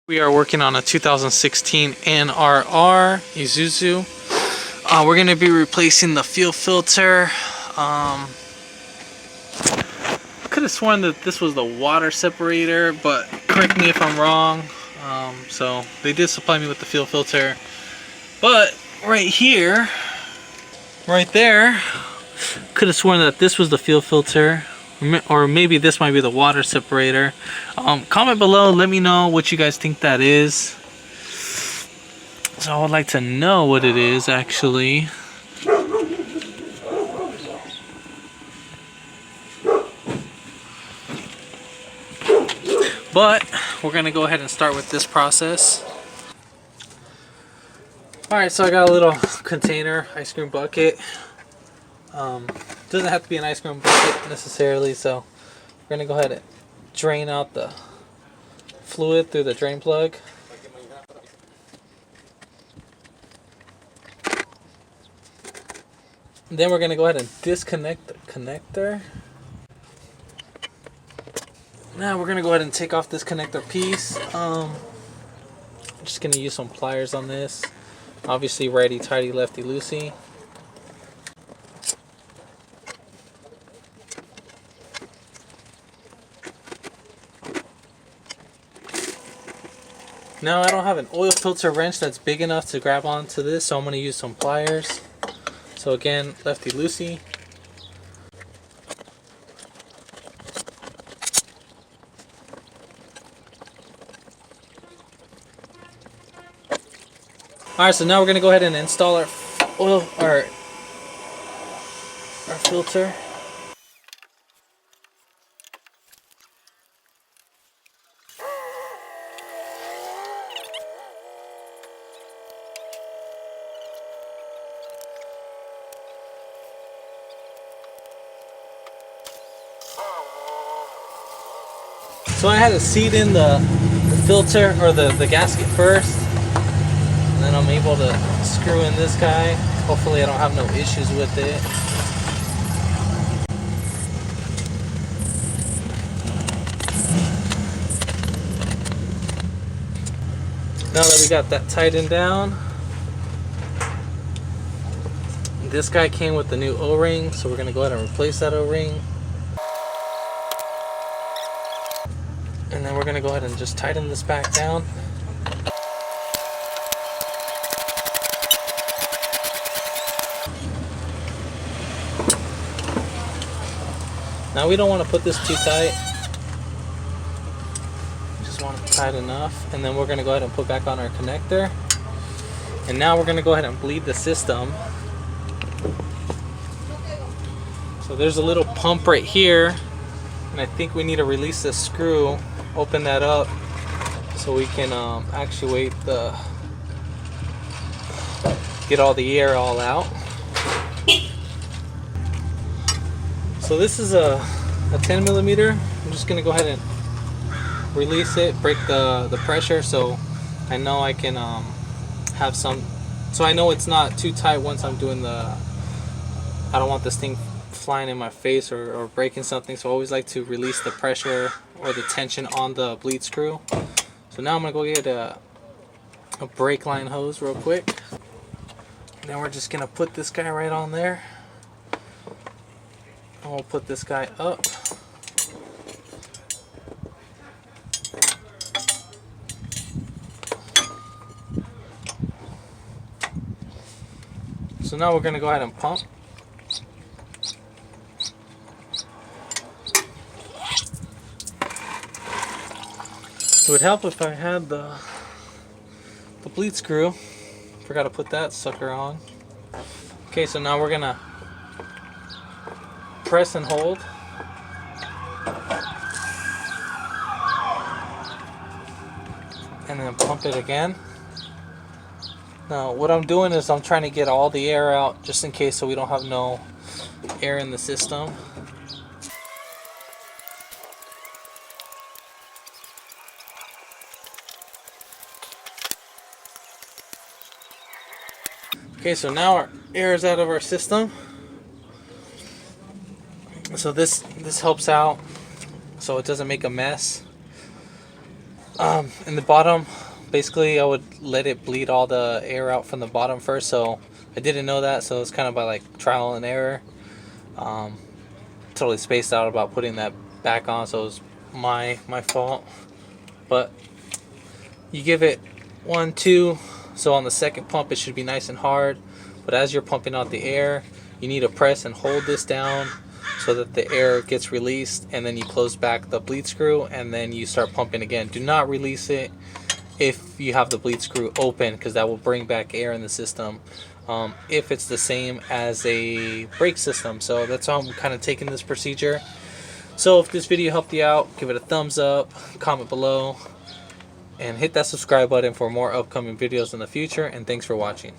We are working on a 2016 NRR Isuzu. We're going to be replacing the fuel filter. Could have sworn that this was the water separator, but correct me if I'm wrong. So they did supply me with the fuel filter, but right here, right there, could have sworn that this was the fuel filter. Or maybe this might be the water separator. Comment below, let me know what you guys think that is. So I would like to know what it is actually. But we're gonna go ahead and start with this process. Alright, so I got a little container, ice cream bucket. Doesn't have to be an ice cream bucket necessarily, so we're gonna go ahead and drain out the fluid through the drain plug. Then we're gonna go ahead and disconnect the connector. Now we're gonna go ahead and take off this connector piece. I'm just gonna use some pliers on this. Obviously righty tighty, lefty loosey. Now I don't have an oil filter wrench that's big enough to grab onto this, so I'm going to use some pliers. So again, lefty loosey. Alright, so now we're going to go ahead and install our filter. So I had to seat in the filter or the gasket first, and then I'm able to screw in this guy. Hopefully I don't have no issues with it. Now that we got that tightened down, this guy came with the new O-ring, so we're going to go ahead and replace that O-ring. And then we're going to go ahead and just tighten this back down. Now we don't want to put this too tight. Just want it tight enough. And then we're going to go ahead and put back on our connector. And now we're going to go ahead and bleed the system. So there's a little pump right here. And I think we need to release this screw. Open that up so we can actuate get all the air all out. So this is a 10 millimeter. I'm just gonna go ahead and release it, break the pressure, so I know I can have some. So I know it's not too tight once I'm doing I don't want this thing flying in my face or breaking something, so I always like to release the pressure or the tension on the bleed screw. So now I'm gonna go get a brake line hose real quick. And then we're just gonna put this guy right on there. And we'll put this guy up. So now we're gonna go ahead and pump. It would help if I had the bleed screw. Forgot to put that sucker on. Okay, so now we're gonna press and hold. And then pump it again. Now what I'm doing is I'm trying to get all the air out just in case, so we don't have no air in the system. Okay, so now our air is out of our system. So this helps out so it doesn't make a mess. In the bottom, basically I would let it bleed all the air out from the bottom first. So I didn't know that, so it's kind of by like trial and error. Um, Totally spaced out about putting that back on, so it was my fault. But you give it 1, 2. So on the second pump, it should be nice and hard. But as you're pumping out the air, you need to press and hold this down so that the air gets released, and then you close back the bleed screw, and then you start pumping again. Do not release it if you have the bleed screw open, because that will bring back air in the system. If it's the same as a brake system. So that's how I'm kind of taking this procedure. So if this video helped you out, give it a thumbs up, comment below, and hit that subscribe button for more upcoming videos in the future. And thanks for watching.